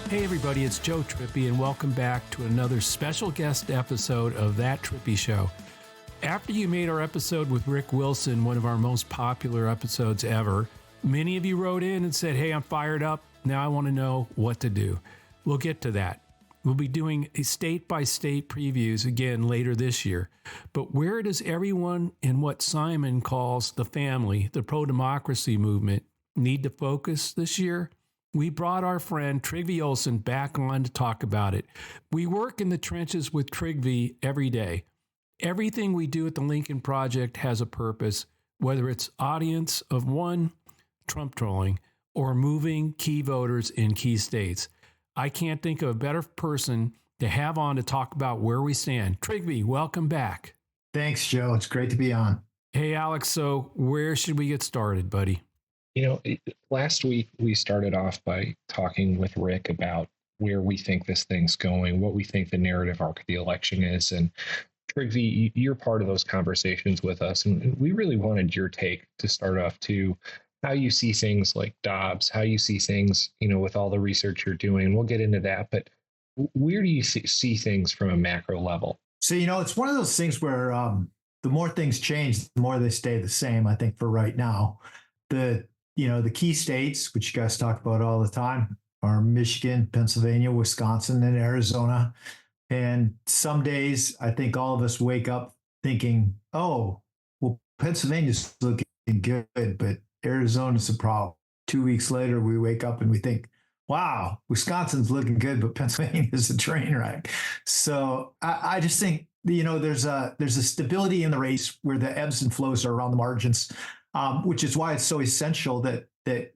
Hey everybody, it's Joe Trippi and welcome back to another special guest episode of That Trippi Show. After you made our episode with Rick Wilson, one of our most popular episodes ever, many of you wrote in and said, hey, I'm fired up. Now I want to know what to do. We'll get to that. We'll be doing a state-by-state previews again later this year. But where does everyone in what Simon calls the family, the pro-democracy movement, need to focus this year? We brought our friend Trygve Olson back on to talk about it. We work in the trenches with Trygve every day. Everything we do at the Lincoln Project has a purpose, whether it's audience of one, Trump trolling, or moving key voters in key states. I can't think of a better person to have on to talk about where we stand. Trygve, welcome back. Thanks, Joe. It's great to be on. Hey, Alex, so where should we get started, buddy? Last week we started off by talking with Rick about where we think this thing's going, what we think the narrative arc of the election is. And Trygve, you're part of those conversations with us. And we really wanted your take to start off to how you see things like Dobbs, how you see things, with all the research you're doing. We'll get into that. But where do you see things from a macro level? So, it's one of those things where the more things change, the more they stay the same, I think, for right now. The key states, which you guys talk about all the time, are Michigan, Pennsylvania, Wisconsin, and Arizona. And some days, I think all of us wake up thinking, oh, well, Pennsylvania's looking good, but Arizona's a problem. 2 weeks later, we wake up and we think, wow, Wisconsin's looking good, but Pennsylvania's a train wreck. So I just think, there's a stability in the race where the ebbs and flows are around the margins. Which is why it's so essential that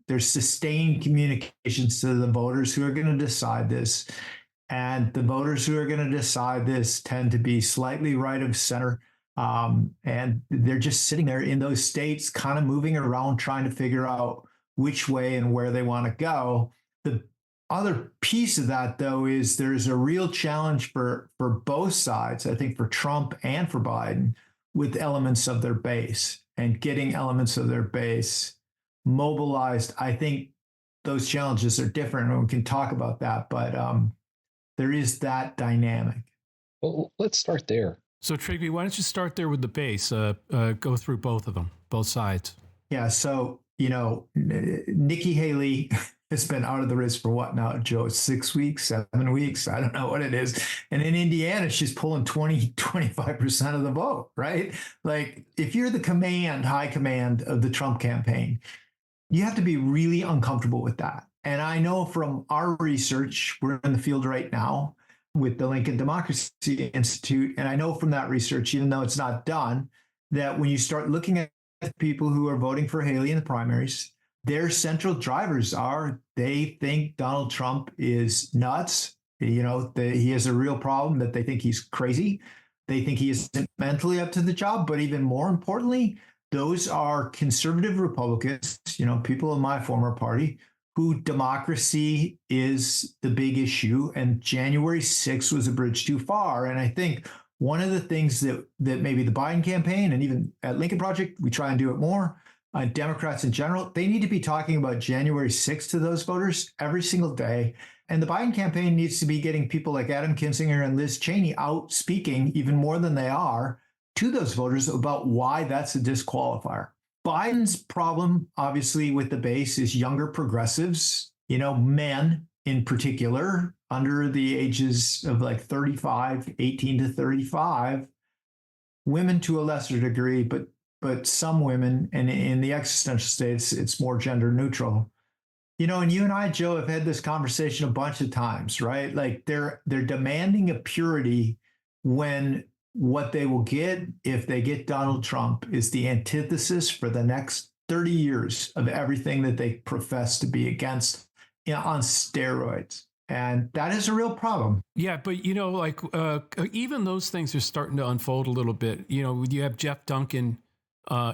there's sustained communications to the voters who are going to decide this. And the voters who are going to decide this tend to be slightly right of center. And they're just sitting there in those states, kind of moving around, trying to figure out which way and where they want to go. The other piece of that, though, is there's a real challenge for both sides, I think for Trump and for Biden, with elements of their base. And getting elements of their base mobilized. I think those challenges are different, and we can talk about that, but there is that dynamic. Well, let's start there. So, Trygve, why don't you start there with the base? Go through both of them, both sides. Yeah, so, Nikki Haley has been out of the race for what now, Joe? 6 weeks, 7 weeks? I don't know what it is. And in Indiana, she's pulling 25% of the vote, right? Like, if you're the high command of the Trump campaign, you have to be really uncomfortable with that. And I know from our research, we're in the field right now with the Lincoln Democracy Institute. And I know from that research, even though it's not done, that when you start looking at people who are voting for Haley in the primaries, their central drivers are they think Donald Trump is nuts. He has a real problem, that they think he's crazy. They think he isn't mentally up to the job. But even more importantly, those are conservative Republicans, people in my former party, who democracy is the big issue. And January 6th was a bridge too far. And I think one of the things that maybe the Biden campaign and even at Lincoln Project, we try and do it more, Democrats in general, they need to be talking about January 6th to those voters every single day. And the Biden campaign needs to be getting people like Adam Kinzinger and Liz Cheney out speaking even more than they are to those voters about why that's a disqualifier. Biden's problem, obviously, with the base is younger progressives, men in particular, under the ages of like 35, 18 to 35, women to a lesser degree, but some women, and in the existential states, it's more gender neutral. And you and I, Joe, have had this conversation a bunch of times, right? Like they're demanding a purity when what they will get if they get Donald Trump is the antithesis for the next 30 years of everything that they profess to be against on steroids. And that is a real problem. Yeah, but, even those things are starting to unfold a little bit. You have Jeff Duncan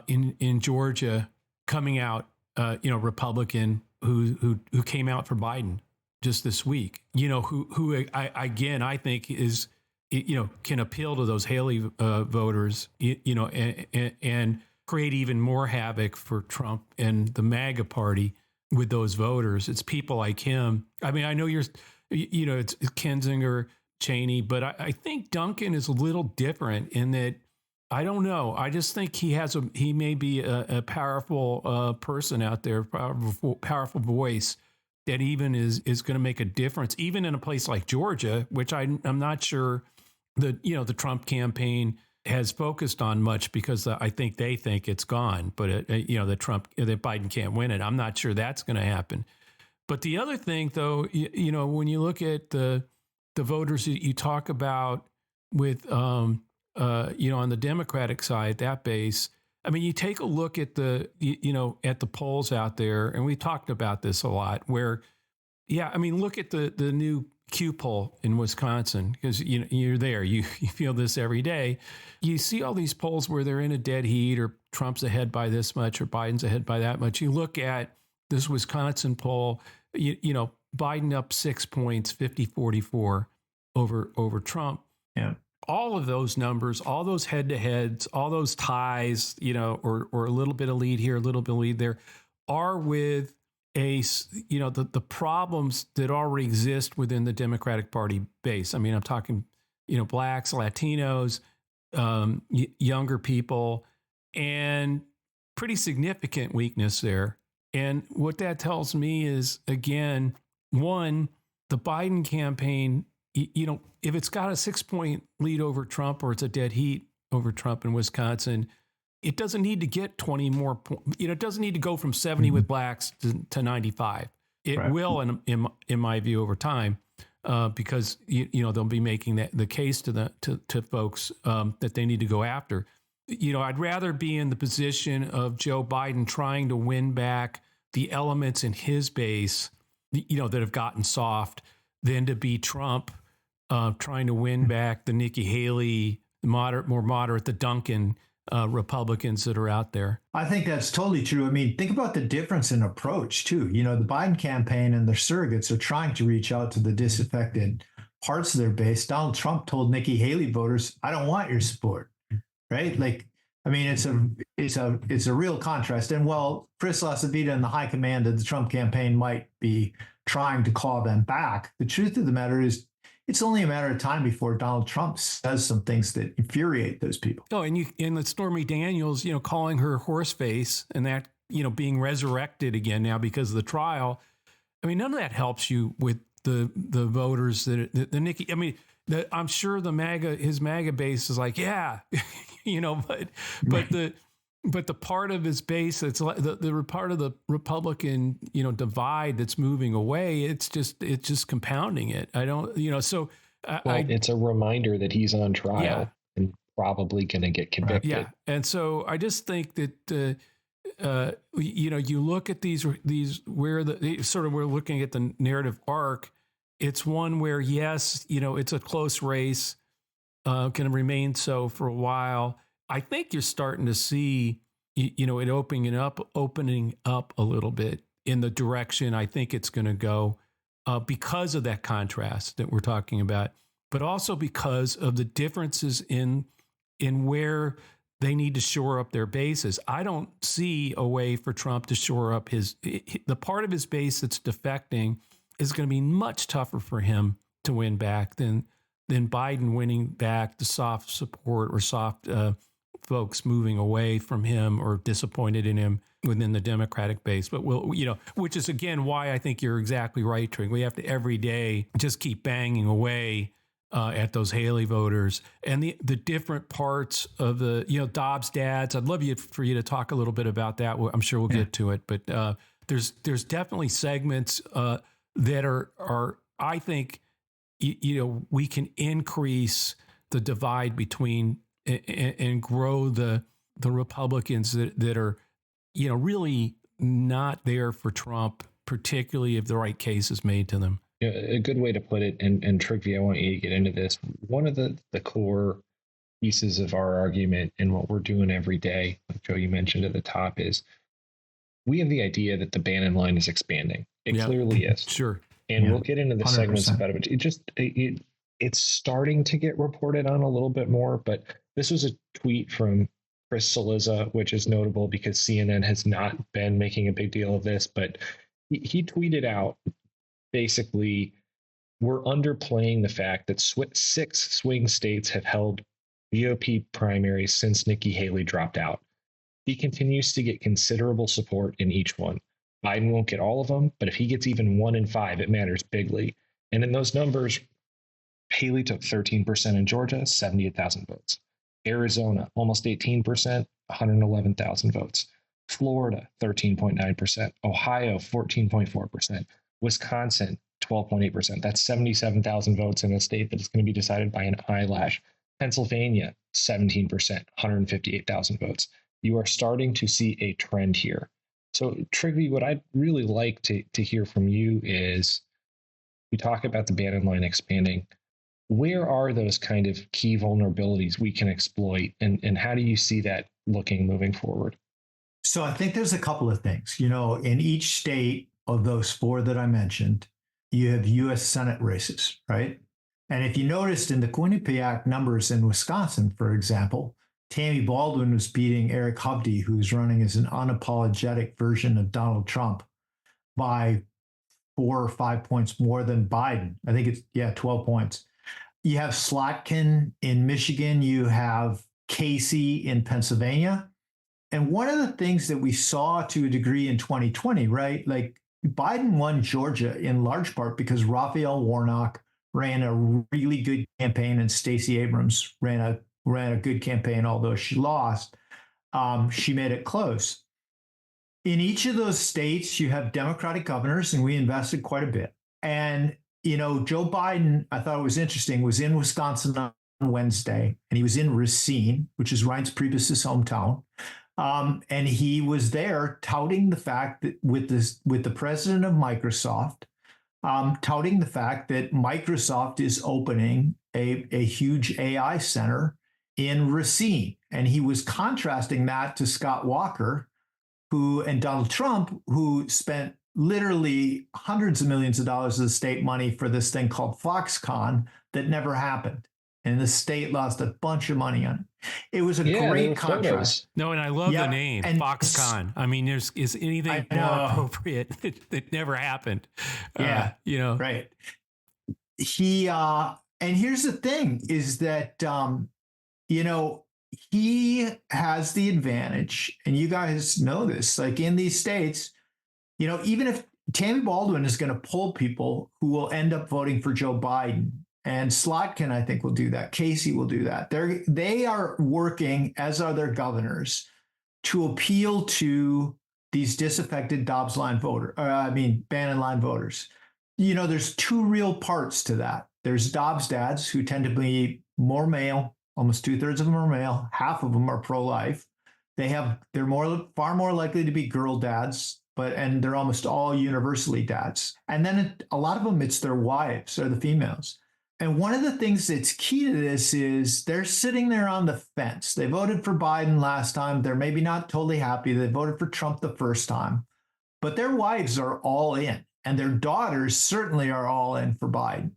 in Georgia coming out, Republican who came out for Biden just this week, who I think is, can appeal to those Haley voters, and create even more havoc for Trump and the MAGA party with those voters. It's people like him. I mean, I know it's Kinzinger, Cheney, but I think Duncan is a little different in that. I don't know. I just think he may be a powerful person out there, powerful voice that even is going to make a difference, even in a place like Georgia, which I'm not sure the Trump campaign has focused on much because I think they think it's gone, but that Biden can't win it. I'm not sure that's going to happen. But the other thing, though, when you look at the voters that you talk about with on the Democratic side, that base. I mean, you take a look at at the polls out there, and we talked about this a lot. Where, look at the new Q poll in Wisconsin, because you're there. You feel this every day. You see all these polls where they're in a dead heat, or Trump's ahead by this much, or Biden's ahead by that much. You look at this Wisconsin poll. Biden up 6 points, 50-44 over Trump. Yeah. All of those numbers, all those head-to-heads, all those ties, or a little bit of lead here, a little bit of lead there, are with the problems that already exist within the Democratic Party base. I mean, I'm talking, blacks, Latinos, younger people, and pretty significant weakness there. And what that tells me is, again, one, the Biden campaign, if it's got a 6-point lead over Trump, or it's a dead heat over Trump in Wisconsin, it doesn't need to get 20 more points. It doesn't need to go from 70 with blacks to 95. It will, in my view, over time, because they'll be making the case to folks that they need to go after. I'd rather be in the position of Joe Biden trying to win back the elements in his base, that have gotten soft, than to be Trump trying to win back the Nikki Haley, more moderate, the Duncan Republicans that are out there. I think that's totally true. I mean, think about the difference in approach, too. The Biden campaign and their surrogates are trying to reach out to the disaffected parts of their base. Donald Trump told Nikki Haley voters, "I don't want your support." Right? It's a real contrast. And while Chris LaCivita and the high command of the Trump campaign might be trying to call them back, the truth of the matter is, it's only a matter of time before Donald Trump says some things that infuriate those people. Oh, and the Stormy Daniels, calling her horse face, and that, being resurrected again now because of the trial. I mean, none of that helps you with the voters that the Nikki. I mean, I'm sure his MAGA base is like, yeah, but the part of his base that's like the part of the Republican, divide that's moving away, it's just compounding it. I don't, so it's a reminder that he's on trial and probably going to get convicted. Yeah. And so I just think that, you look at these where we're looking at the narrative arc. It's one where, yes, it's a close race, can remain so for a while. I think you're starting to see, it opening up a little bit in the direction I think it's going to go, because of that contrast that we're talking about, but also because of the differences in where they need to shore up their bases. I don't see a way for Trump to shore up the part of his base that's defecting is going to be much tougher for him to win back than Biden winning back the soft support or soft folks moving away from him or disappointed in him within the Democratic base. But which is again why I think you're exactly right, Trig. We have to every day just keep banging away at those Haley voters and the different parts of the Dobbs dads. I'd love for you to talk a little bit about that. I'm sure we'll get to it, but there's definitely segments that are I think we can increase the divide between and grow the Republicans that are, really not there for Trump, particularly if the right case is made to them. A good way to put it, and Trygve, I want you to get into this. One of the core pieces of our argument and what we're doing every day, like Joe, you mentioned at the top, is we have the idea that the Bannon line is expanding. It clearly is. Sure. And we'll get into the 100%. segments about it. It's starting to get reported on a little bit more, but this was a tweet from Chris Cillizza, which is notable because CNN has not been making a big deal of this, but he tweeted out basically we're underplaying the fact that 6 swing states have held GOP primaries since Nikki Haley dropped out. He continues to get considerable support in each one. Biden won't get all of them, but if he gets even 1 in 5, it matters bigly. And in those numbers, Haley took 13% in Georgia, 78,000 votes. Arizona, almost 18%, 111,000 votes. Florida, 13.9%. Ohio, 14.4%. Wisconsin, 12.8%. That's 77,000 votes in a state that is going to be decided by an eyelash. Pennsylvania, 17%, 158,000 votes. You are starting to see a trend here. So, Trygve, what I'd really like to hear from you is, we talk about the Bannon line expanding. Where are those kind of key vulnerabilities we can exploit, and how do you see that looking moving forward? So I think there's a couple of things. In each state of those 4 that I mentioned, you have U.S. Senate races, right? And if you noticed in the Quinnipiac numbers in Wisconsin, for example, Tammy Baldwin was beating Eric Hovde, who's running as an unapologetic version of Donald Trump, by 4 or 5 points more than Biden. I think it's 12 points. You have Slotkin in Michigan. You have Casey in Pennsylvania. And one of the things that we saw to a degree in 2020, right? Like Biden won Georgia in large part because Raphael Warnock ran a really good campaign and Stacey Abrams ran a good campaign, although she lost. She made it close. In each of those states, you have Democratic governors, and we invested quite a bit. And Joe Biden, I thought it was interesting, was in Wisconsin on Wednesday, and he was in Racine, which is Reince Priebus's hometown. And he was there touting the fact that with the president of Microsoft, touting the fact that Microsoft is opening a huge AI center in Racine. And he was contrasting that to Scott Walker, and Donald Trump, who spent literally hundreds of millions of dollars of the state money for this thing called Foxconn that never happened. And the state lost a bunch of money on it. It was a great contrast. Photos. No, and I love the name, Foxconn. I mean, is anything more appropriate that never happened? Yeah, right. And here's the thing is that, he has the advantage, and you guys know this, like in these states, even if Tammy Baldwin is going to pull people who will end up voting for Joe Biden, and Slotkin, I think, will do that. Casey will do that. They are working, as are their governors, to appeal to these disaffected Bannon line voters. There's 2 real parts to that. There's Dobbs dads, who tend to be more male. Almost 2/3 of them are male. Half of them are pro-life. They're far more likely to be girl dads, and they're almost all universally dads. And then a lot of them, it's their wives or the females. And one of the things that's key to this is they're sitting there on the fence. They voted for Biden last time. They're maybe not totally happy. They voted for Trump the first time, but their wives are all in, and their daughters certainly are all in for Biden.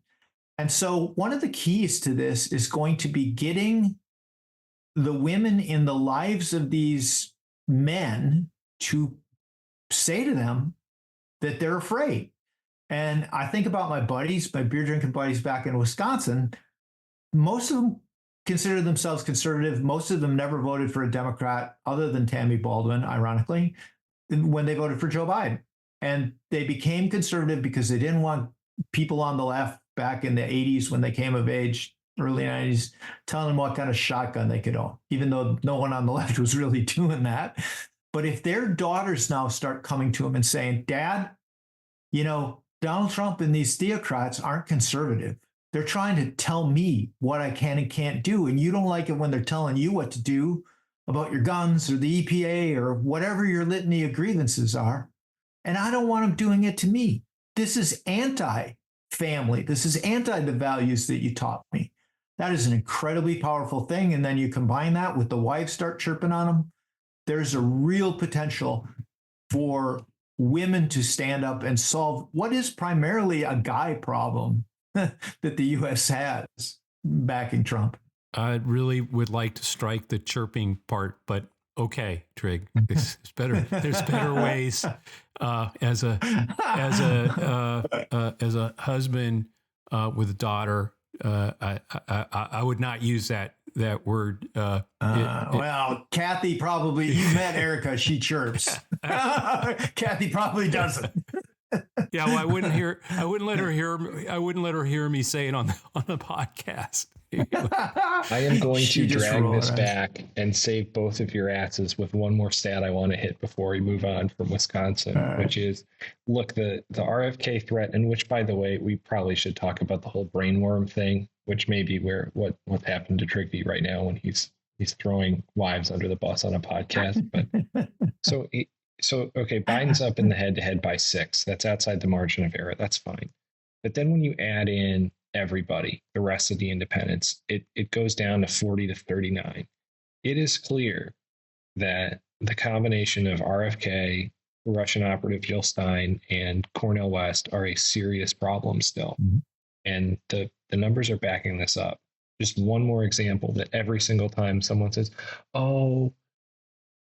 And so one of the keys to this is going to be getting the women in the lives of these men to say to them that they're afraid. And I think about my beer drinking buddies back in Wisconsin. Most of them consider themselves conservative. Most of them never voted for a Democrat other than Tammy Baldwin, ironically, when they voted for Joe Biden. And they became conservative because they didn't want people on the left back in the 80s when they came of age, early 90s, telling them what kind of shotgun they could own, even though no one on the left was really doing that. But if their daughters now start coming to them and saying, Dad, Donald Trump and these theocrats aren't conservative. They're trying to tell me what I can and can't do. And you don't like it when they're telling you what to do about your guns or the EPA or whatever your litany of grievances are. And I don't want them doing it to me. This is anti-family. This is anti the values that you taught me. That is an incredibly powerful thing. And then you combine that with the wives start chirping on them. There's a real potential for women to stand up and solve what is primarily a guy problem that the U.S. has backing Trump. I really would like to strike the chirping part, but okay, Trig, there's better ways. As a husband with a daughter. I would not use that word. Well, Kathy probably, you met Erica, she chirps. Kathy probably doesn't. Yeah, well, I wouldn't let her hear me say it on the podcast. I am going to drag this back and save both of your asses with one more stat I want to hit before we move on from Wisconsin, which is, look, the RFK threat, and which, by the way, we probably should talk about the whole brainworm thing, which may be what's happened to Trygve right now when he's throwing wives under the bus on a podcast. But so okay, Biden's up in the head-to-head by 6. That's outside the margin of error. That's fine. But then when you add in everybody, the rest of the independents, it goes down to 40 to 39. It is clear that the combination of RFK, Russian operative Jill Stein, and Cornel West are a serious problem still. Mm-hmm. And the numbers are backing this up. Just one more example that every single time someone says, oh,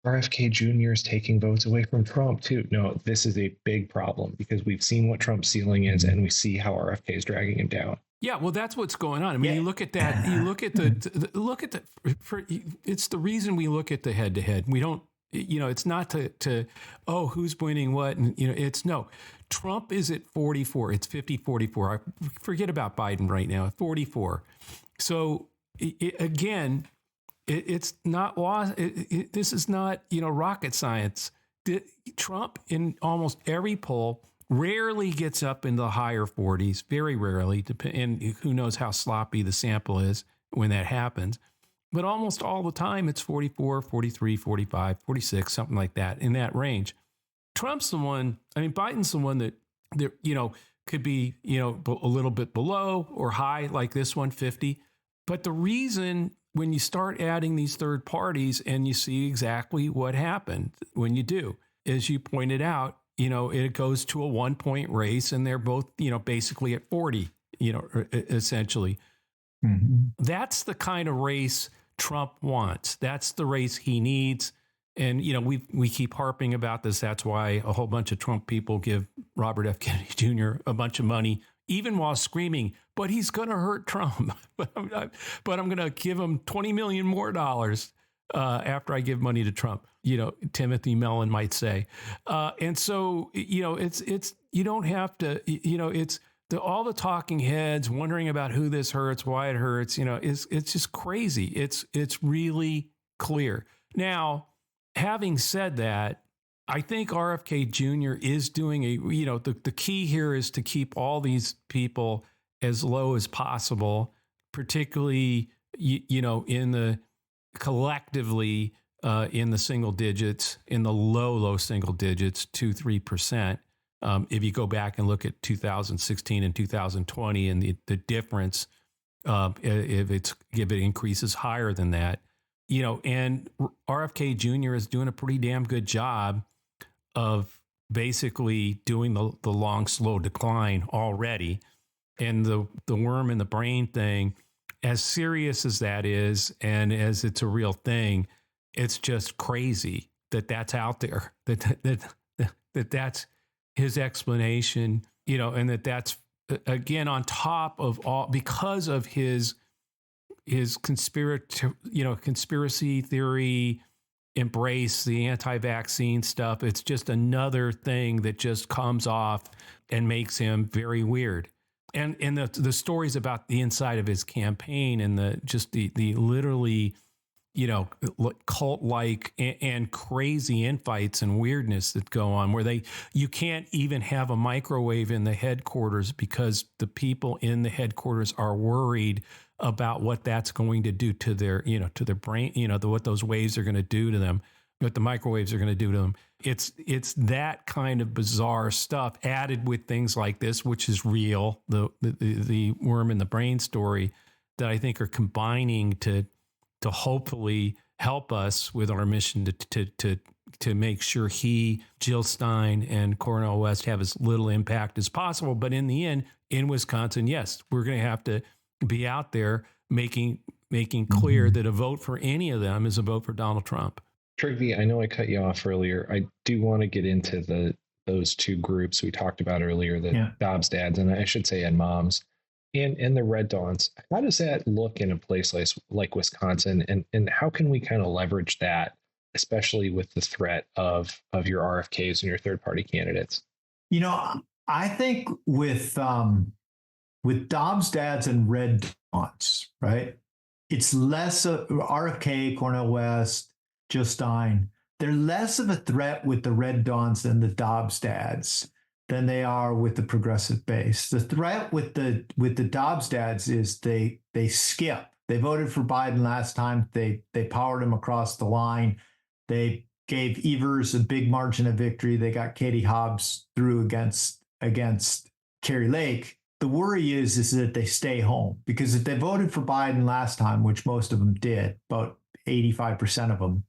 RFK Jr. is taking votes away from Trump too. No, this is a big problem because we've seen what Trump's ceiling is and we see how RFK is dragging him down. Yeah, well, that's what's going on. I mean, you look at that. You look at it's the reason we look at the head-to-head. We don't, it's not to who's winning what, and it's no. Trump is at 44. It's 50-44. I forget about Biden right now. 44. So again, it's not lost. This is not rocket science. Trump in almost every poll rarely gets up in the higher 40s, very rarely, and who knows how sloppy the sample is when that happens. But almost all the time, it's 44, 43, 45, 46, something like that, in that range. Trump's the one, Biden's the one that could be, a little bit below or high, like this one, 50. But the reason, when you start adding these third parties and you see exactly what happened when you do, as you pointed out, it goes to a 1-point race and they're both, basically at 40, essentially. Mm-hmm. That's the kind of race Trump wants. That's the race he needs. And, we keep harping about this. That's why a whole bunch of Trump people give Robert F. Kennedy Jr. a bunch of money, even while screaming, but he's going to hurt Trump. but I'm going to give him $20 million more after I give money to Trump, Timothy Mellon might say. And so, it's you don't have to, it's all the talking heads wondering about who this hurts, why it hurts, it's just crazy. It's really clear. Now, having said that, I think RFK Jr. is doing the key here is to keep all these people as low as possible, particularly, in the collectively in the single digits, in the low single digits, 2-3%. If you go back and look at 2016 and 2020 and the difference, if it increases higher than that, and RFK Jr. is doing a pretty damn good job of basically doing the long, slow decline already. And the worm in the brain thing, as serious as that is, and as it's a real thing, it's just crazy that that's out there, that that's his explanation, and that's, again, on top of all, because of his conspiracy theory embrace, the anti-vaccine stuff. It's just another thing that just comes off and makes him very weird. And the stories about the inside of his campaign and the literally, cult-like and crazy infights and weirdness that go on, where you can't even have a microwave in the headquarters because the people in the headquarters are worried about what that's going to do to their brain, what those waves are going to do to them, what the microwaves are going to do to them. It's that kind of bizarre stuff added with things like this, which is real, the worm in the brain story, that I think are combining to hopefully help us with our mission to make sure Jill Stein and Cornel West have as little impact as possible. But in the end, in Wisconsin, yes, we're going to have to be out there making clear that a vote for any of them is a vote for Donald Trump. Trygve, I know I cut you off earlier. I do want to get into those two groups we talked about earlier, the Dobbs dads, and I should say, and moms. and the Red Dawns. How does that look in a place like Wisconsin, and how can we kind of leverage that, especially with the threat of your RFKs and your third party candidates? I think with Dobbs dads and Red Dawns, right? It's less of RFK, Cornel West, Jill Stein. They're less of a threat with the Red Dawns than the Dobbs dads than they are with the progressive base. The threat with the Dobbs dads is they skip. They voted for Biden last time. They powered him across the line. They gave Evers a big margin of victory. They got Katie Hobbs through against Carrie Lake. The worry is that they stay home, because if they voted for Biden last time, which most of them did, about 85% of them,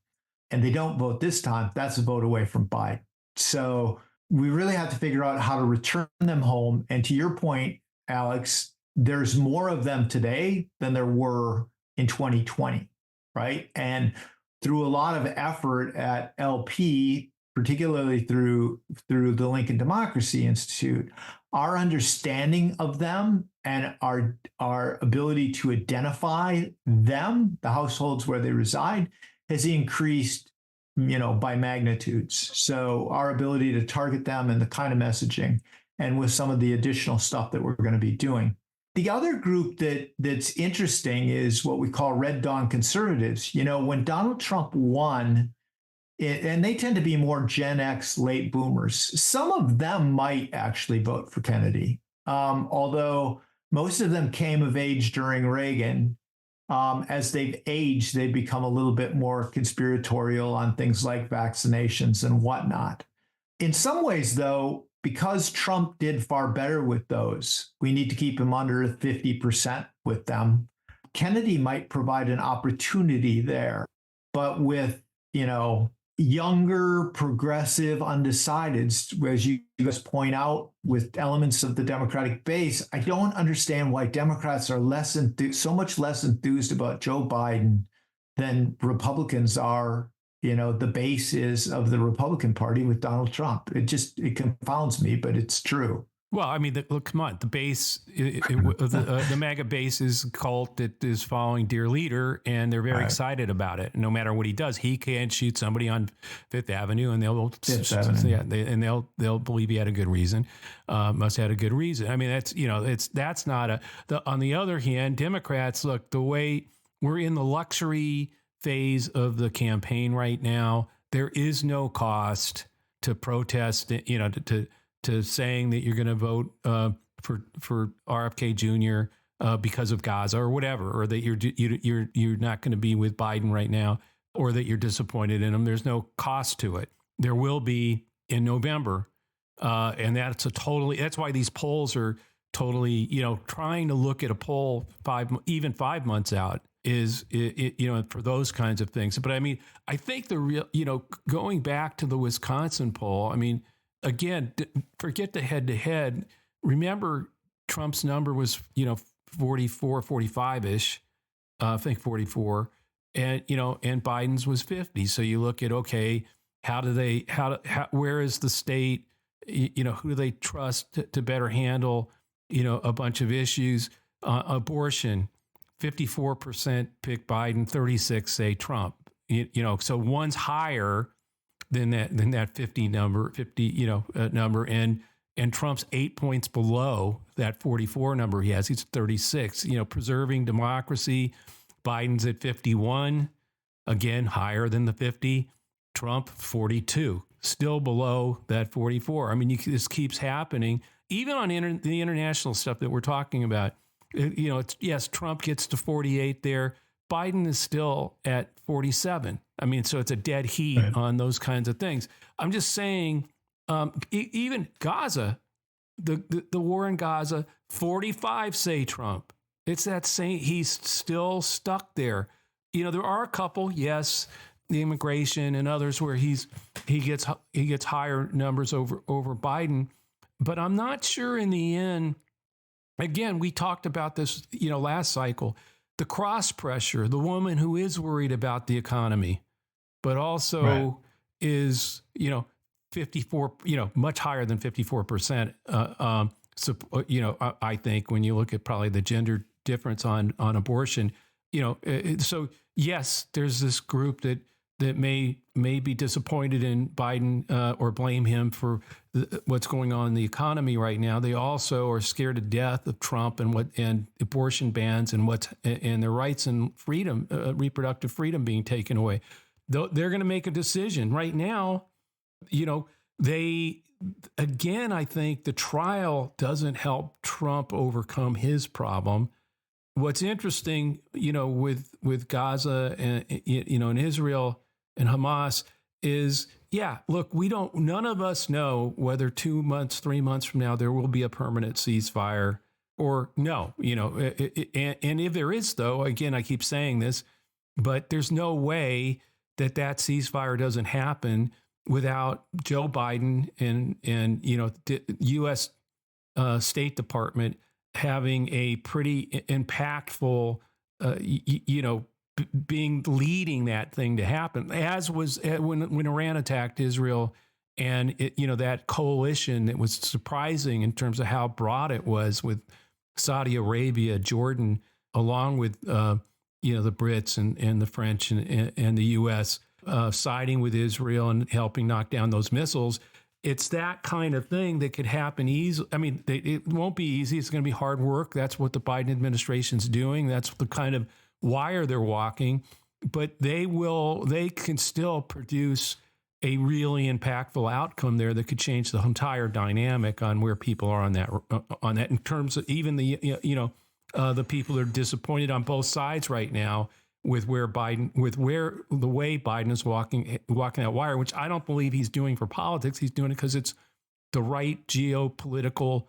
and they don't vote this time, that's a vote away from Biden. So we really have to figure out how to return them home. And to your point, Alex, there's more of them today than there were in 2020, right? And through a lot of effort at LP, particularly through the Lincoln Democracy Institute, our understanding of them and our ability to identify them, the households where they reside, has increased, by magnitudes. So our ability to target them and the kind of messaging, and with some of the additional stuff that we're going to be doing. The other group that's interesting is what we call Red Dawn conservatives. When Donald Trump won, and they tend to be more Gen X late boomers, some of them might actually vote for Kennedy, although most of them came of age during Reagan. As they've aged, they've become a little bit more conspiratorial on things like vaccinations and whatnot. In some ways, though, because Trump did far better with those, we need to keep him under 50% with them. Kennedy might provide an opportunity there, but with, younger, progressive, undecideds, as you guys point out, with elements of the Democratic base, I don't understand why Democrats are so much less enthused about Joe Biden than Republicans are. The base is of the Republican Party with Donald Trump. It confounds me, but it's true. Well, I mean, look, come on. The base, the MAGA base is a cult that is following Dear Leader, and they're very excited about it. No matter what he does, he can't shoot somebody on Fifth Avenue, and they'll believe he had a good reason. Must have had a good reason. I mean, that's not on the other hand, Democrats, look, the way we're in the luxury phase of the campaign right now, there is no cost to protest, to saying that you're going to vote for RFK Jr. Because of Gaza or whatever, or that you're not going to be with Biden right now, or that you're disappointed in him. There's no cost to it. There will be in November, and that's why these polls are totally, trying to look at a poll 5 months out is for those kinds of things. But I mean, I think the real, going back to the Wisconsin poll, I mean, again, forget the head-to-head. Remember, Trump's number was, 44, 45-ish, I think 44, and Biden's was 50. So you look at, okay, where is the state, who do they trust to better handle, a bunch of issues? Abortion, 54% pick Biden, 36 say Trump. So one's higher than that 50 number, and Trump's 8 points below that 44 number he has. He's 36. Preserving democracy, Biden's at 51, again higher than the 50. Trump 42, still below that 44. I mean, this keeps happening, even on the international stuff that we're talking about. Yes, Trump gets to 48 there. Biden is still at 47. I mean, so it's a dead heat on those kinds of things. I'm just saying, even Gaza, the war in Gaza, 45 say Trump. It's that same, he's still stuck there. There are a couple, yes, the immigration and others where he gets higher numbers over Biden, but I'm not sure in the end. Again, we talked about this, last cycle. The cross pressure, the woman who is worried about the economy, but also is, 54, much higher than 54%, I think when you look at probably the gender difference on abortion, so yes, there's this group that may be disappointed in Biden or blame him for what's going on in the economy right now. They also are scared to death of Trump and abortion bans and their rights and freedom, reproductive freedom being taken away. They're going to make a decision right now. I think the trial doesn't help Trump overcome his problem. What's interesting, with Gaza and and Israel and Hamas is, look, none of us know whether 2 months, 3 months from now, there will be a permanent ceasefire or no, and if there is, though, again, I keep saying this, but there's no way that ceasefire doesn't happen without Joe Biden and the U.S. State Department having a pretty impactful, leading that thing to happen, as was when Iran attacked Israel, and that coalition that was surprising in terms of how broad it was, with Saudi Arabia, Jordan, along with the Brits and the French and the U.S. Siding with Israel and helping knock down those missiles. It's that kind of thing that could happen easily. I mean, it won't be easy. It's going to be hard work. That's what the Biden administration's doing. That's the kind of wire they're walking. But they can still produce a really impactful outcome there that could change the entire dynamic on where people are on that in terms of even the people that are disappointed on both sides right now with the way Biden is walking that wire, which I don't believe he's doing for politics. He's doing it because it's the right geopolitical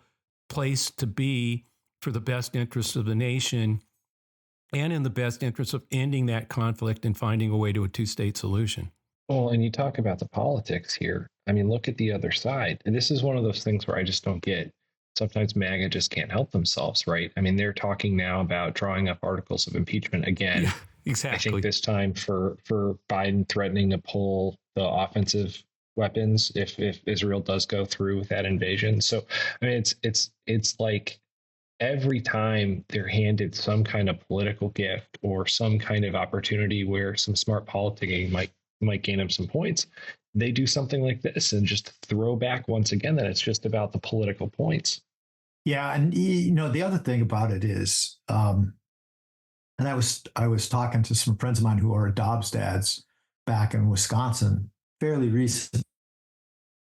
place to be for the best interest of the nation and in the best interest of ending that conflict and finding a way to a two-state solution. Well, and you talk about the politics here. I mean, look at the other side. And this is one of those things where I just don't get. Sometimes MAGA just can't help themselves, right? I mean, they're talking now about drawing up articles of impeachment again. Yeah, exactly. I think this time for Biden threatening to pull the offensive weapons if Israel does go through with that invasion. So, I mean, it's like every time they're handed some kind of political gift or some kind of opportunity where some smart politicking might gain them some points, they do something like this and just throw back once again that it's just about the political points. Yeah, and the other thing about it is, and I was talking to some friends of mine who are Dobbs dads back in Wisconsin fairly recent,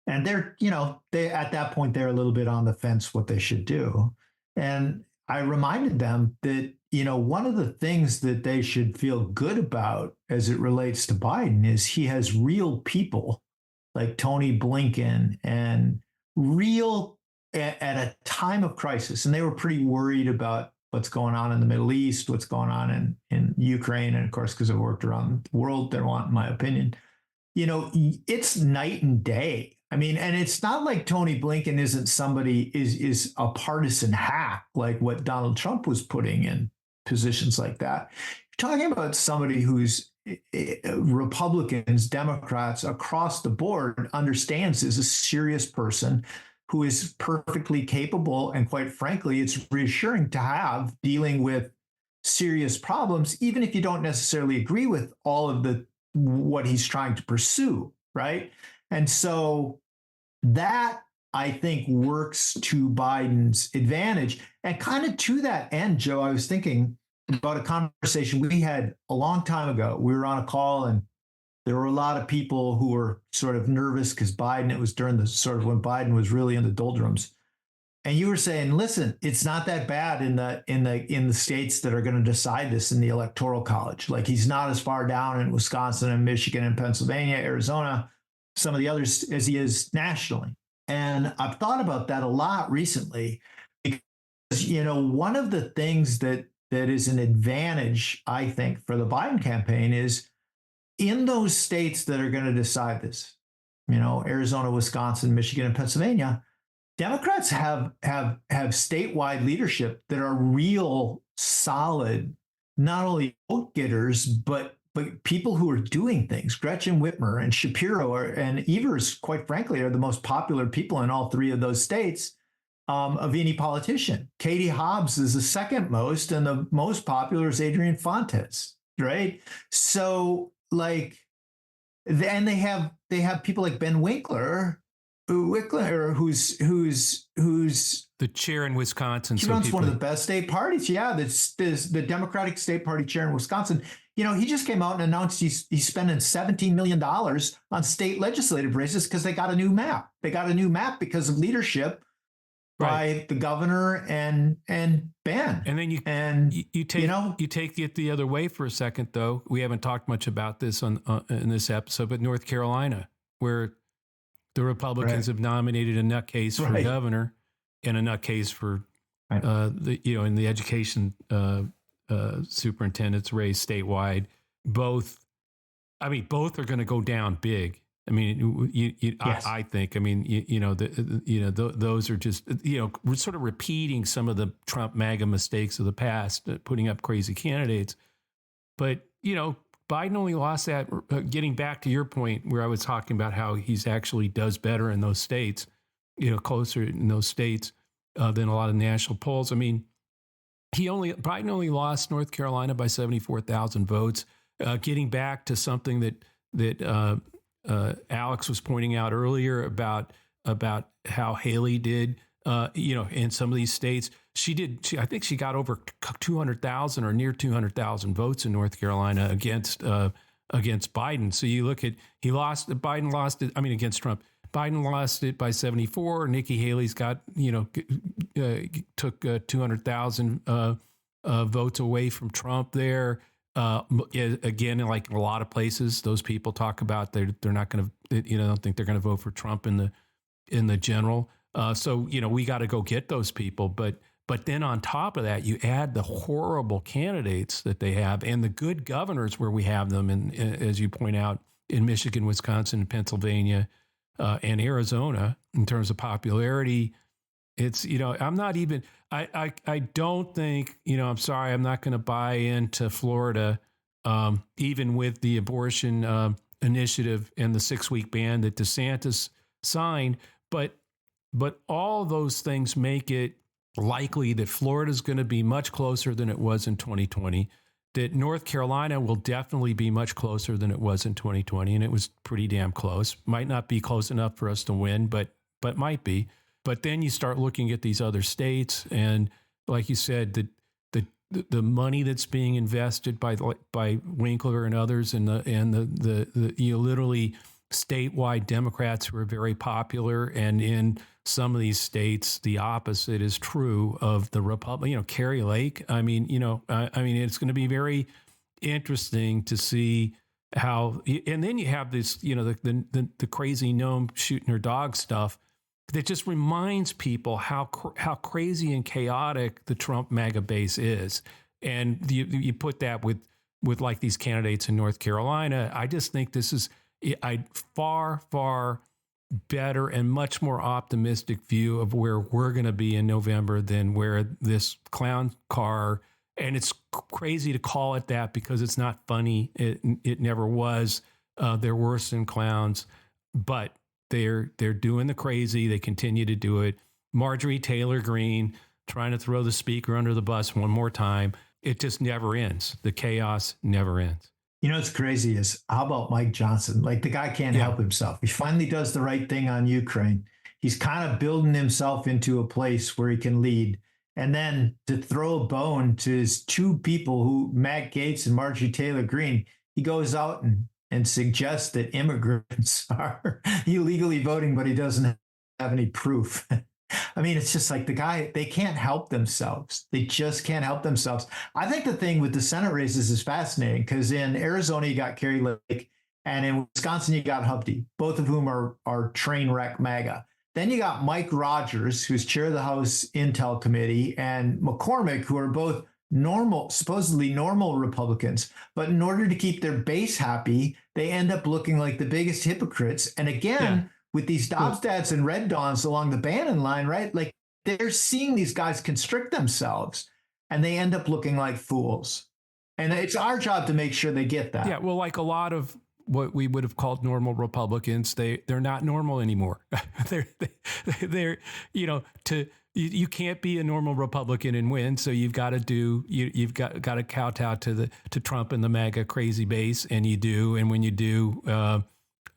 and they at that point they're a little bit on the fence what they should do, and I reminded them that one of the things that they should feel good about as it relates to Biden is he has real people like Tony Blinken and real at a time of crisis. And they were pretty worried about what's going on in the Middle East, what's going on in Ukraine. And of course, because I've worked around the world, they want my opinion. It's night and day. I mean, and it's not like Tony Blinken isn't somebody is a partisan hack like what Donald Trump was putting in positions like that. You're talking about somebody who's Republicans, Democrats across the board understands is a serious person who is perfectly capable. And quite frankly, it's reassuring to have dealing with serious problems, even if you don't necessarily agree with all of what he's trying to pursue, right? And so that, I think, works to Biden's advantage. And kind of to that end, Joe, I was thinking about a conversation we had a long time ago. We were on a call and there were a lot of people who were sort of nervous because it was during the sort of when Biden was really in the doldrums. And you were saying, listen, it's not that bad in the states that are going to decide this in the Electoral College. Like he's not as far down in Wisconsin and Michigan and Pennsylvania, Arizona, some of the others as he is nationally. And I've thought about that a lot recently because, one of the things that is an advantage, I think, for the Biden campaign is in those states that are going to decide this, Arizona, Wisconsin, Michigan, and Pennsylvania, Democrats have statewide leadership that are real solid, not only vote getters, but people who are doing things. Gretchen Whitmer and Shapiro and Evers, quite frankly, are the most popular people in all three of those states. of any politician. Katie Hobbs is the second most, and the most popular is Adrian Fontes, right? So like, and they have people like Ben Winkler, who's the chair in Wisconsin. He runs one of the best state parties. Yeah, that's the Democratic State Party chair in Wisconsin. You know, he just came out and announced he's spending $17 million on state legislative races because they got a new map. They got a new map because of leadership by the governor and Ben. And then you take it the other way for a second, though. We haven't talked much about this in this episode, but North Carolina, where the Republicans have nominated a nutcase for governor and a nutcase for in the education superintendent's race statewide. Both are going to go down big. I mean, I think. I mean, those are just we're sort of repeating some of the Trump MAGA mistakes of the past, putting up crazy candidates. But Biden only lost that. Getting back to your point, where I was talking about how he's actually does better in those states, closer in those states than a lot of national polls. I mean, Biden only lost North Carolina by 74,000 votes. Getting back to something that Alex was pointing out earlier about how Haley did, in some of these states, I think she got over 200,000 or near 200,000 votes in North Carolina against Biden. So you look at, Biden lost it. I mean, against Trump. Biden lost it by 74. Nikki Haley's got, took 200,000 votes away from Trump there. Again, like a lot of places, those people talk about they're not going to, don't think they're going to vote for Trump in the general. So we got to go get those people. But then on top of that, you add the horrible candidates that they have and the good governors where we have them, and as you point out, in Michigan, Wisconsin, Pennsylvania, and Arizona, in terms of popularity. It's, I'm not even, I don't think, I'm sorry, I'm not going to buy into Florida, even with the abortion initiative and the 6-week ban that DeSantis signed. But all those things make it likely that Florida is going to be much closer than it was in 2020, that North Carolina will definitely be much closer than it was in 2020. And it was pretty damn close. Might not be close enough for us to win, but might be. But then you start looking at these other states, and like you said, the money that's being invested by Winkler and others, and the literally statewide Democrats who are very popular, and in some of these states, the opposite is true of the Republican. Carrie Lake. I mean, it's going to be very interesting to see how. And then you have this, the crazy gnome shooting her dog stuff. That just reminds people how crazy and chaotic the Trump MAGA base is. And you put that with like these candidates in North Carolina. I just think this is a far, far better and much more optimistic view of where we're going to be in November than where this clown car, and it's crazy to call it that because it's not funny. It never was. They're worse than clowns, but they're doing the crazy. They continue to do it. Marjorie Taylor Greene trying to throw the speaker under the bus one more time. It just never ends. The chaos never ends. What's crazy is, how about Mike Johnson? Like, the guy can't help himself. He finally does the right thing on Ukraine. He's kind of building himself into a place where he can lead. And then to throw a bone to his two people, Matt Gaetz and Marjorie Taylor Greene, he goes out and suggests that immigrants are illegally voting, but he doesn't have any proof. I mean, it's just like the guy, they can't help themselves. They just can't help themselves. I think the thing with the Senate races is fascinating because in Arizona, you got Carrie Lake, and in Wisconsin, you got Humpty, both of whom are train wreck MAGA. Then you got Mike Rogers, who's chair of the House Intel Committee, and McCormick, who are both supposedly normal Republicans. But in order to keep their base happy, they end up looking like the biggest hypocrites. And again, with these Dobstads and Red Dawns along the Bannon line, right? Like, they're seeing these guys constrict themselves and they end up looking like fools. And it's our job to make sure they get that. Yeah, well, like a lot of what we would have called normal Republicans. They're not normal anymore. they're you can't be a normal Republican and win. So you've got to you've got to kowtow to Trump and the MAGA crazy base, and you do. And when you do,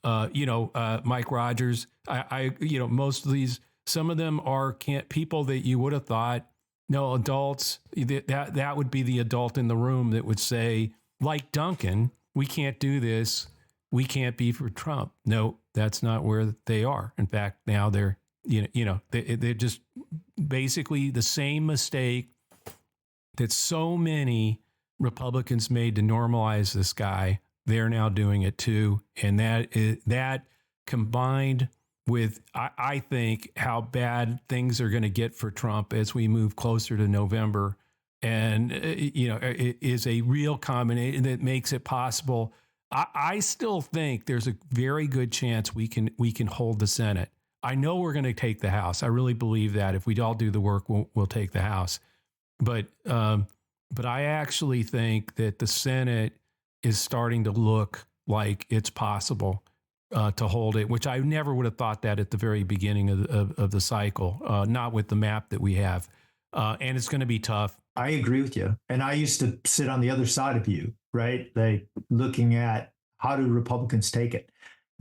Mike Rogers, most of these, some of them are people that you would have thought, no, adults, that would be the adult in the room that would say, like Duncan, we can't do this. We can't be for Trump. No, that's not where they are. In fact, now they're just basically the same mistake that so many Republicans made to normalize this guy. They're now doing it too. And that combined with, I think, how bad things are going to get for Trump as we move closer to November. And, it is a real combination that makes it possible. I still think there's a very good chance we can hold the Senate. I know we're going to take the House. I really believe that if we all do the work, we'll take the House. But I actually think that the Senate is starting to look like it's possible to hold it, which I never would have thought that at the very beginning of the cycle, not with the map that we have. And it's going to be tough. I agree with you. And I used to sit on the other side of you, right? Like looking at how do Republicans take it?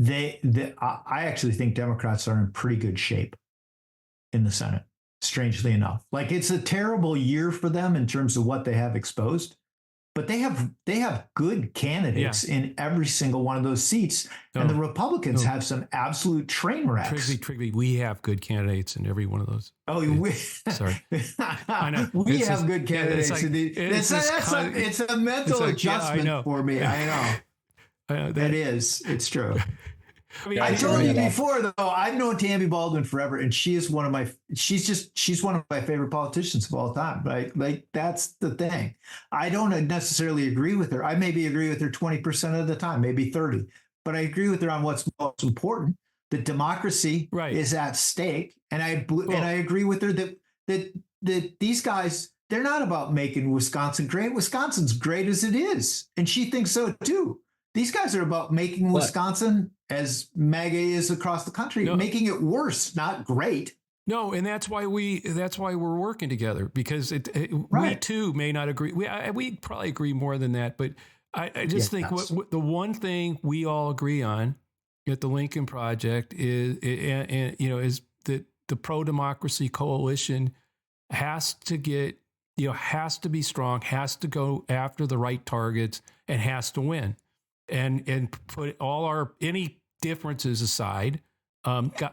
I actually think Democrats are in pretty good shape in the Senate, strangely enough. Like it's a terrible year for them in terms of what they have exposed, but they have good candidates in every single one of those seats. And the Republicans have some absolute train wrecks. Trygve, we have good candidates in every one of those. Oh, sorry. I know. We have good candidates. It's a mental adjustment for me. I know. It is. It's true. I told you before, though, I've known Tammy Baldwin forever, and she's one of my favorite politicians of all time, right? Like that's the thing. I don't necessarily agree with her. I maybe agree with her 20% of the time, maybe 30, but I agree with her on what's most important. That democracy is at stake, and I agree with her that these guys, they're not about making Wisconsin great. Wisconsin's great as it is, and she thinks so too. These guys are about making Wisconsin, as MAGA is across the country, making it worse, not great. No, and that's why we're working together, because we too may not agree. We probably agree more than that, but I just think what the one thing we all agree on at the Lincoln Project is that the pro-democracy coalition has to be strong, has to go after the right targets, and has to win. And put any differences aside.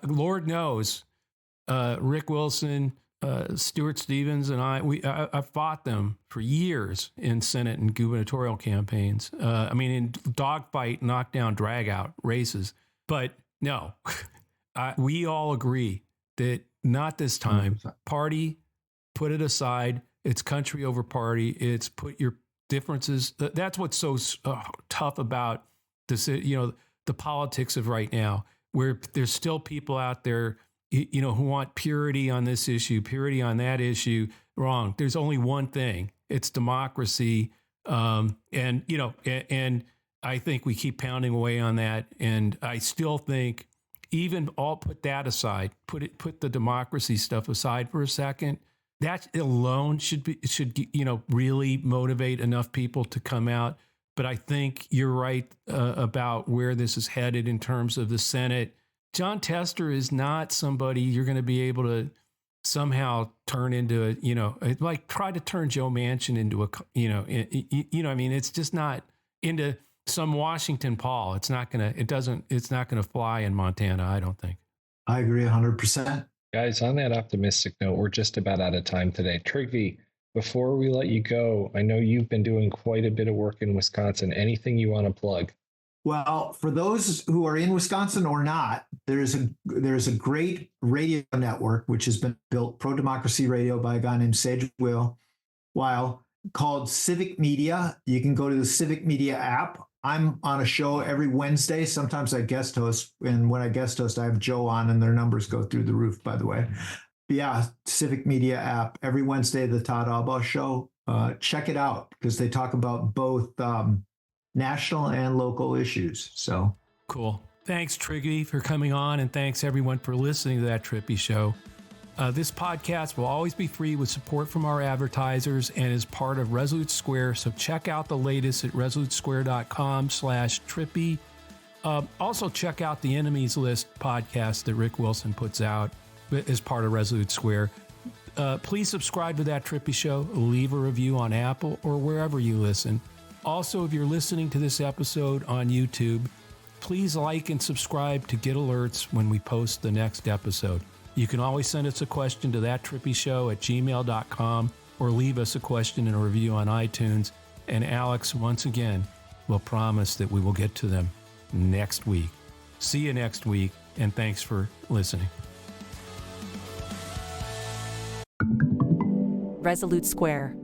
Lord knows, Rick Wilson, Stuart Stevens, and I fought them for years in Senate and gubernatorial campaigns. In dogfight, knockdown, drag out races. But no, we all agree that not this time. Party, put it aside. It's country over party. It's put your differences. That's what's so tough about this, the politics of right now, where there's still people out there, who want purity on this issue, purity on that issue. Wrong. There's only one thing. It's democracy. And I think we keep pounding away on that. And I still think I'll put that aside, put the democracy stuff aside for a second. That alone should really motivate enough people to come out. But I think you're right about where this is headed in terms of the Senate. John Tester is not somebody you're going to be able to somehow turn into try to turn Joe Manchin into it's just not into some Washington Paul. It's not going to fly in Montana, I don't think. I agree 100%. Guys, on that optimistic note, we're just about out of time today. Trygve, before we let you go, I know you've been doing quite a bit of work in Wisconsin. Anything you want to plug? Well, for those who are in Wisconsin or not, there's a great radio network which has been built, pro-democracy radio, by a guy named Sage Weil, called Civic Media. You can go to the Civic Media app. I'm on a show every Wednesday. Sometimes I guest host, and when I guest host, I have Joe on, and their numbers go through the roof, by the way. But yeah, Civic Media app, every Wednesday, the Todd Albaugh Show. Check it out, because they talk about both national and local issues. So cool. Thanks, Trygve, for coming on, and thanks everyone for listening to That Trippi Show. This podcast will always be free with support from our advertisers and is part of Resolute Square. So check out the latest at resolutesquare.com/Trippi. Also check out the Enemies List podcast that Rick Wilson puts out as part of Resolute Square. Please subscribe to That Trippi Show. Leave a review on Apple or wherever you listen. Also, if you're listening to this episode on YouTube, please like and subscribe to get alerts when we post the next episode. You can always send us a question to thattrippishow@gmail.com or leave us a question and a review on iTunes. And Alex, once again, will promise that we will get to them next week. See you next week, and thanks for listening. Resolute Square.